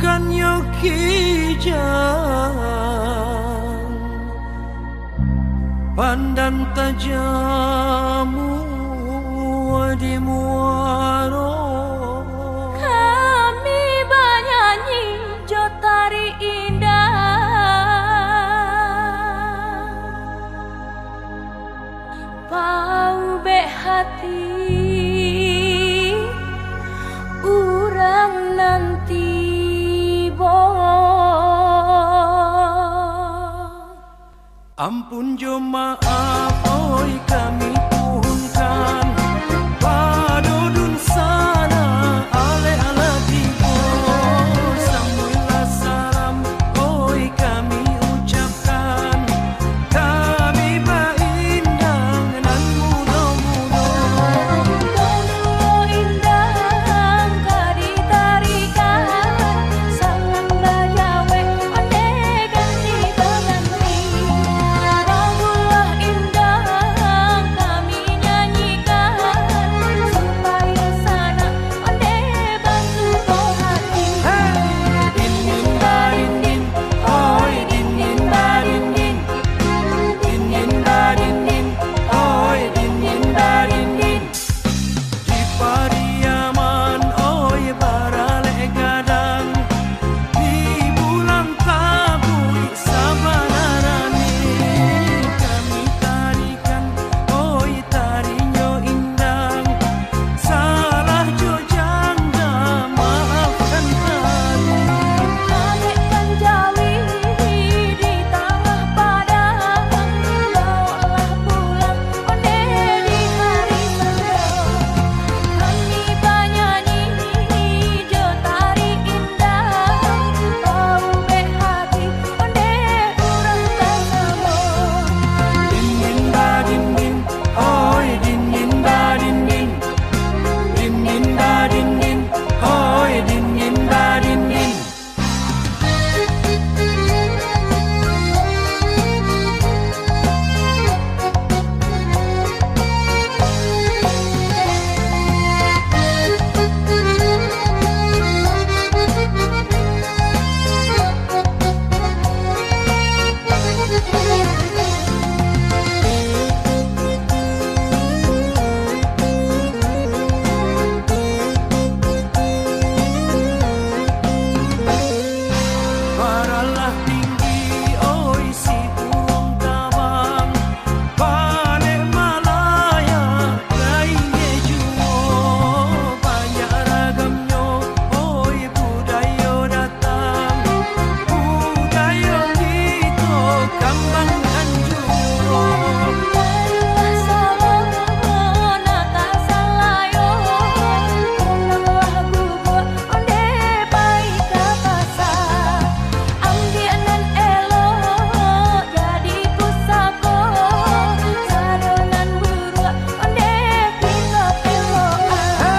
bukan Yogijang, pandan tajamu di muaro. Kami bernyanyi jotari indah, pau be hati urang nanti bo. Ampun jo maaf oi kami tuhunkan padodun sana ale ala tibo samulah salam oi kami ucapkan kami baindang nan mudo-mudo. Mudo indah kadi tarikan sangat bajawe onde ganti berganti. Bagulah indah kami nyanyikan supaya sana onde bantu hati. Dinin badinin oi dinin badinin dinin badinin oi dinin badinin di Pariaman oi barale gadang di bulan tabui sabanarani kami tarikan oi tarinyo indang salah jo jangga maafkan kami. Bagaikan jawi di tengah padang, bawalah pulang onde di hari senja. Kami bernyanyi jotari indah, bau be hati onde urang bersama. Dinin badinin oi dinin badinin dinin badinin oi dinin badinin. Paralah tinggi oi si burung tabang balik Malaya lainnya juo banyak ragamnya oi budaya datang budaya kita kembangkan juo. Marilah salam nata salayo, unanglah gugua onde baik kapasa. Ambianan elo jadi pusako, sadonan burua onde kita peloan.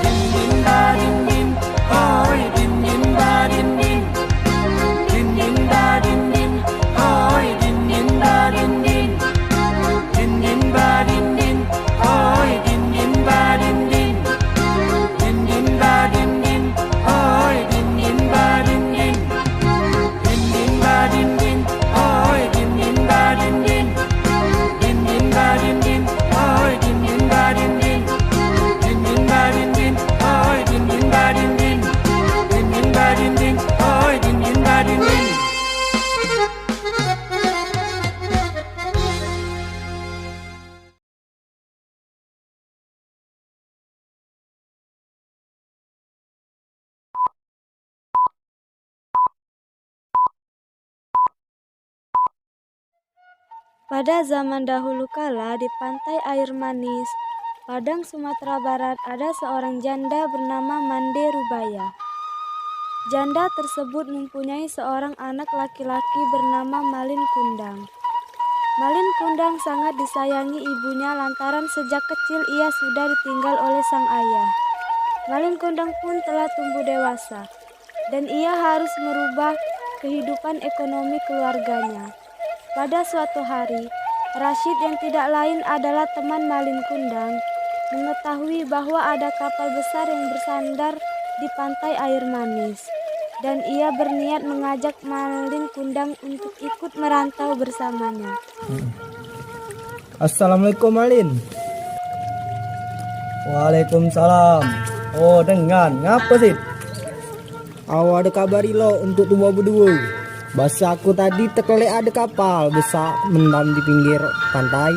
Dinin badinin oi dinin badinin dinin badinin oi dinin badinin dinin badinin oi dinin badinin dinin badinin oi dinin badinin dinin badinin oi dinin badinin dinin badinin oi dinin badinin dinin badinin oi dinin badinin dinin badinin oi dinin badinin. Pada zaman dahulu kala di pantai air manis, Padang Sumatera Barat ada seorang janda bernama Mande Rubaya. Janda tersebut mempunyai seorang anak laki-laki bernama Malin Kundang. Malin Kundang sangat disayangi ibunya lantaran sejak kecil ia sudah ditinggal oleh sang ayah. Malin Kundang pun telah tumbuh dewasa dan ia harus merubah kehidupan ekonomi keluarganya. Pada suatu hari, Rashid yang tidak lain adalah teman Malin Kundang mengetahui bahwa ada kapal besar yang bersandar di pantai air manis. dan ia berniat mengajak Malin Kundang untuk ikut merantau bersamanya. Assalamualaikum Malin. Waalaikumsalam. Oh dengan ngapa sih? Awak ada kabari lo untuk tubuh berdua. Bahasa aku tadi terkelek ada kapal besar mendam di pinggir pantai.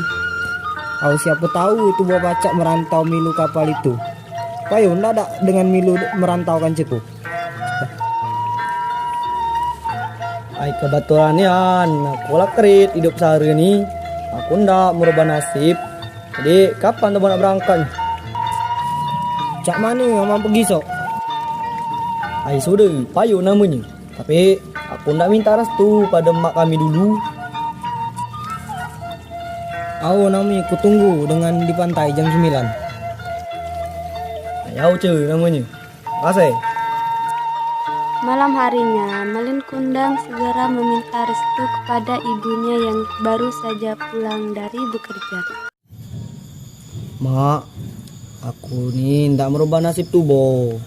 Aku siapa tahu tubuh pacak merantau milu kapal itu. Payo ndak dengan milu merantau kan ceku. Ay kebetulan ya, aku lakrit hidup sehari ini. Aku ndak merubah nasib. Jadi kapan tuh nak berangkat? Cak mana yang mau pergi sok? Ay sudah, payo namanya. Tapi aku ndak minta restu pada mak kami dulu. Aku namanya ku tunggu dengan di pantai jam 9. Ayau cuy namanya. Makasih. Malam harinya, Malin Kundang segera meminta restu kepada ibunya yang baru saja pulang dari bekerja. Mak, aku nih ndak merubah nasib tuh, Bo.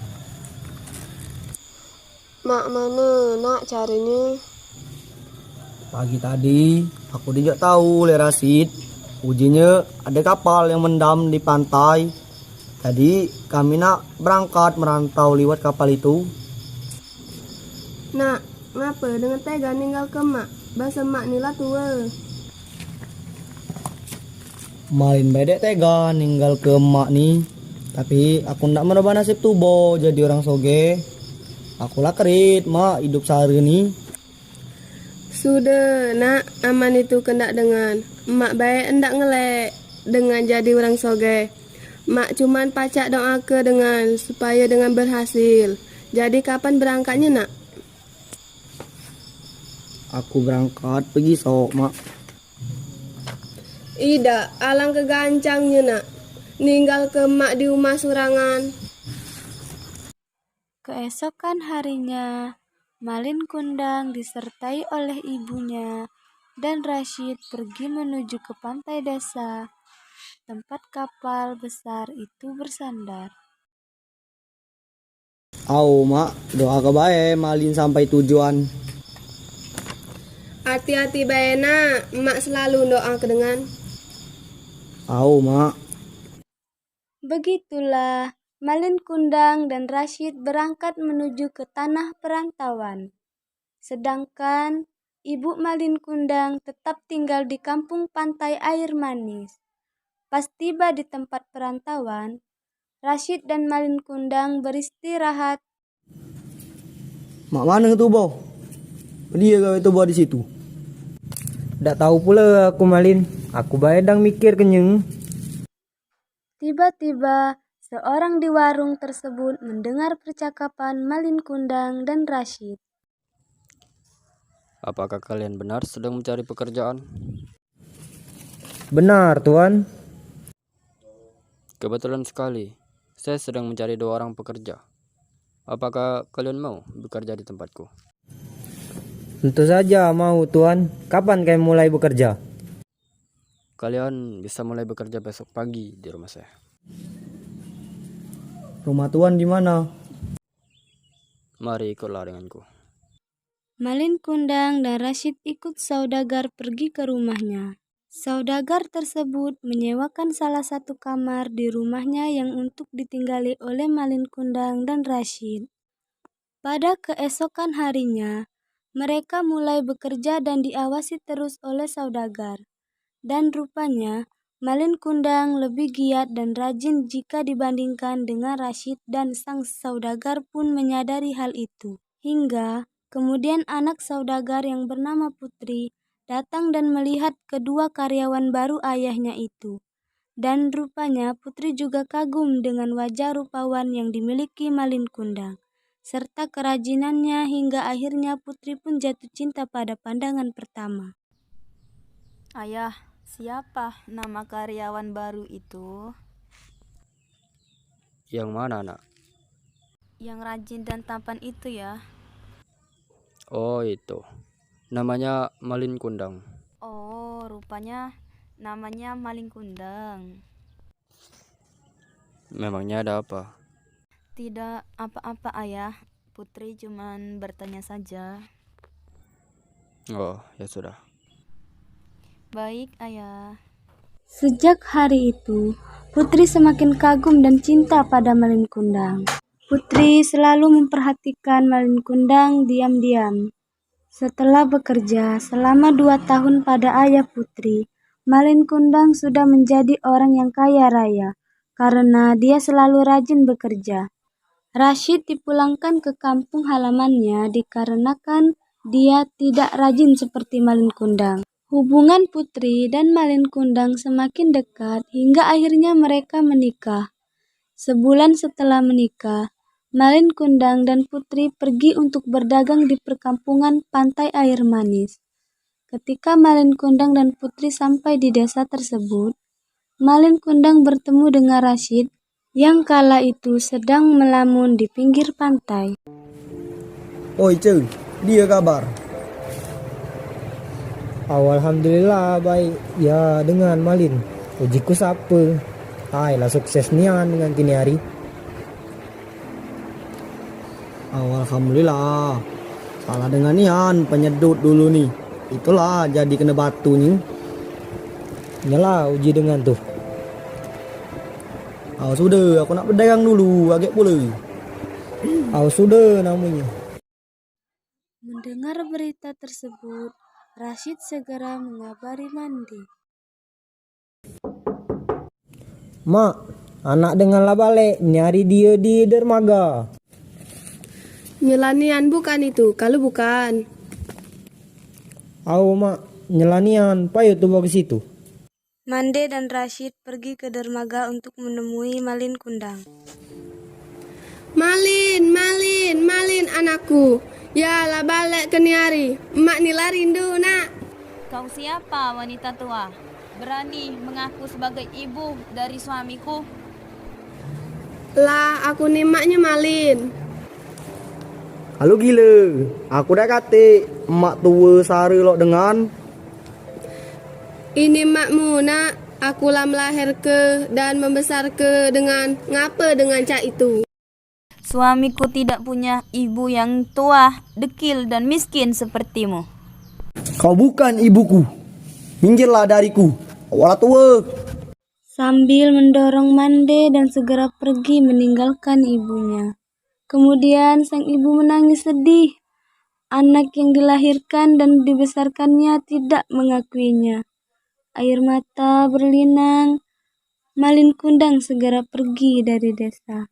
Mak mana nak caranya? Pagi tadi, aku tidak tahu oleh Rasid. Ujinya ada kapal yang mendam di pantai. Jadi kami nak berangkat merantau lewat kapal itu. Nak, ngapa dengan tega ninggal ke mak? Bahasa mak nila tua. Malin bedek tega ninggal ke emak nih. Tapi aku ndak merubah nasib tuh, Bo, jadi orang soge. Aku lakrit, mak, hidup sehari ini. Sudah, nak, aman itu kendak dengan. Mak baik endak ngelek dengan jadi orang soge. Mak cuman pacak doa ke dengan supaya dengan berhasil. Jadi kapan berangkatnya, nak? Aku berangkat pergi sok, mak. Ida, alang kegancangnya, nak. Ninggal ke mak di rumah surangan. Keesokan harinya, Malin Kundang disertai oleh ibunya dan Rashid pergi menuju ke pantai desa, tempat kapal besar itu bersandar. Au, mak, doa kebaik Malin sampai tujuan. Hati-hati baik, nak. Mak selalu doa ke dengan. Au, mak. Begitulah Malin Kundang dan Rashid berangkat menuju ke tanah perantauan. Sedangkan ibu Malin Kundang tetap tinggal di kampung pantai air manis. Pas tiba di tempat perantauan, Rashid dan Malin Kundang beristirahat. Mak mana tuh, Bo? Dia gawe tuh di situ. Ndak tahu pula aku Malin. Aku baedang mikir kenyang. Tiba-tiba seorang di warung tersebut mendengar percakapan Malin Kundang dan Rashid. Apakah kalian benar sedang mencari pekerjaan? Benar, Tuan. Kebetulan sekali, saya sedang mencari 2 orang pekerja. Apakah kalian mau bekerja di tempatku? Tentu saja mau, Tuan. Kapan kalian mulai bekerja? Kalian bisa mulai bekerja besok pagi di rumah saya. Rumah Tuan di mana? Mari ikutlah denganku. Malin Kundang dan Rashid ikut saudagar pergi ke rumahnya. Saudagar tersebut menyewakan salah satu kamar di rumahnya yang untuk ditinggali oleh Malin Kundang dan Rashid. Pada keesokan harinya, mereka mulai bekerja dan diawasi terus oleh saudagar. Dan rupanya, Malin Kundang lebih giat dan rajin jika dibandingkan dengan Rashid, dan sang saudagar pun menyadari hal itu. Hingga kemudian anak saudagar yang bernama Putri datang dan melihat kedua karyawan baru ayahnya itu. Dan rupanya Putri juga kagum dengan wajah rupawan yang dimiliki Malin Kundang, serta kerajinannya, hingga akhirnya Putri pun jatuh cinta pada pandangan pertama. Ayah, siapa nama karyawan baru itu? Yang mana, nak? Yang rajin dan tampan itu ya? Oh, itu. Namanya Malin Kundang. Oh, rupanya namanya Malin Kundang. Memangnya ada apa? Tidak apa-apa ayah. Putri cuman bertanya saja. Oh, ya sudah. Baik, Ayah. Sejak hari itu, Putri semakin kagum dan cinta pada Malin Kundang. Putri selalu memperhatikan Malin Kundang diam-diam. Setelah bekerja selama 2 tahun pada ayah Putri, Malin Kundang sudah menjadi orang yang kaya raya karena dia selalu rajin bekerja. Rashid dipulangkan ke kampung halamannya dikarenakan dia tidak rajin seperti Malin Kundang. Hubungan Putri dan Malin Kundang semakin dekat hingga akhirnya mereka menikah. Sebulan setelah menikah, Malin Kundang dan Putri pergi untuk berdagang di perkampungan Pantai Air Manis. Ketika Malin Kundang dan Putri sampai di desa tersebut, Malin Kundang bertemu dengan Rashid yang kala itu sedang melamun di pinggir pantai. Oi cuy, dia kabar. Alhamdulillah baik. Ya dengan Malin. Ujiku siapa? Lah sukses nian dengan kini hari. Alhamdulillah. Salah dengan nian penyedut dulu nih. Itulah jadi kena batu nih. Nyalah uji dengan tuh. Sudah, aku nak berdagang dulu, agak boleh. Sudah namanya. Mendengar berita tersebut, Rashid segera mengabari Mandi. Mak, anak denganlah balik nyari dia di dermaga. Nyelanian bukan itu, kalau bukan. Mak, nyelanian, payo tuh bawa ke situ. Mande dan Rashid pergi ke dermaga untuk menemui Malin Kundang. Malin anakku. Ya lah balik ke niari. Emak nila rindu nak. Kau siapa, wanita tua? Berani mengaku sebagai ibu dari suamiku? Lah aku ni emaknya Malin. Halo gila, aku dah kata emak tua sehari lo dengan. Ini makmu nak. Akulah melahir ke dan membesar ke dengan ngapa dengan cak itu. Suamiku tidak punya ibu yang tua, dekil dan miskin sepertimu. Kau bukan ibuku. Minggirlah dariku. Awal tua. Sambil mendorong Mande dan segera pergi meninggalkan ibunya. Kemudian sang ibu menangis sedih. Anak yang dilahirkan dan dibesarkannya tidak mengakuinya. Air mata berlinang. Malin Kundang segera pergi dari desa.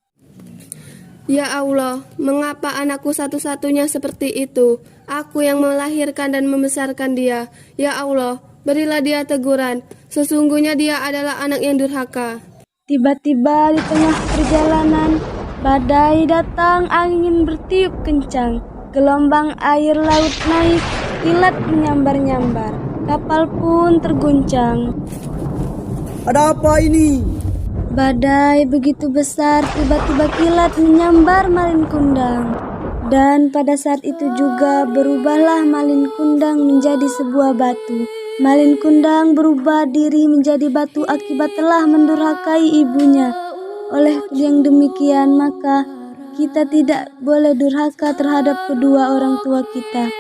Ya Allah, mengapa anakku satu-satunya seperti itu? Aku yang melahirkan dan membesarkan dia. Ya Allah, berilah dia teguran. Sesungguhnya dia adalah anak yang durhaka. Tiba-tiba di tengah perjalanan, badai datang, angin bertiup kencang. Gelombang air laut naik, kilat menyambar-nyambar. Kapal pun terguncang. Ada apa ini? Badai begitu besar, tiba-tiba kilat menyambar Malin Kundang. Dan pada saat itu juga berubahlah Malin Kundang menjadi sebuah batu. Malin Kundang berubah diri menjadi batu akibat telah mendurhakai ibunya. Oleh yang demikian maka kita tidak boleh durhaka terhadap kedua orang tua kita,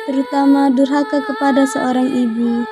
terutama durhaka kepada seorang ibu.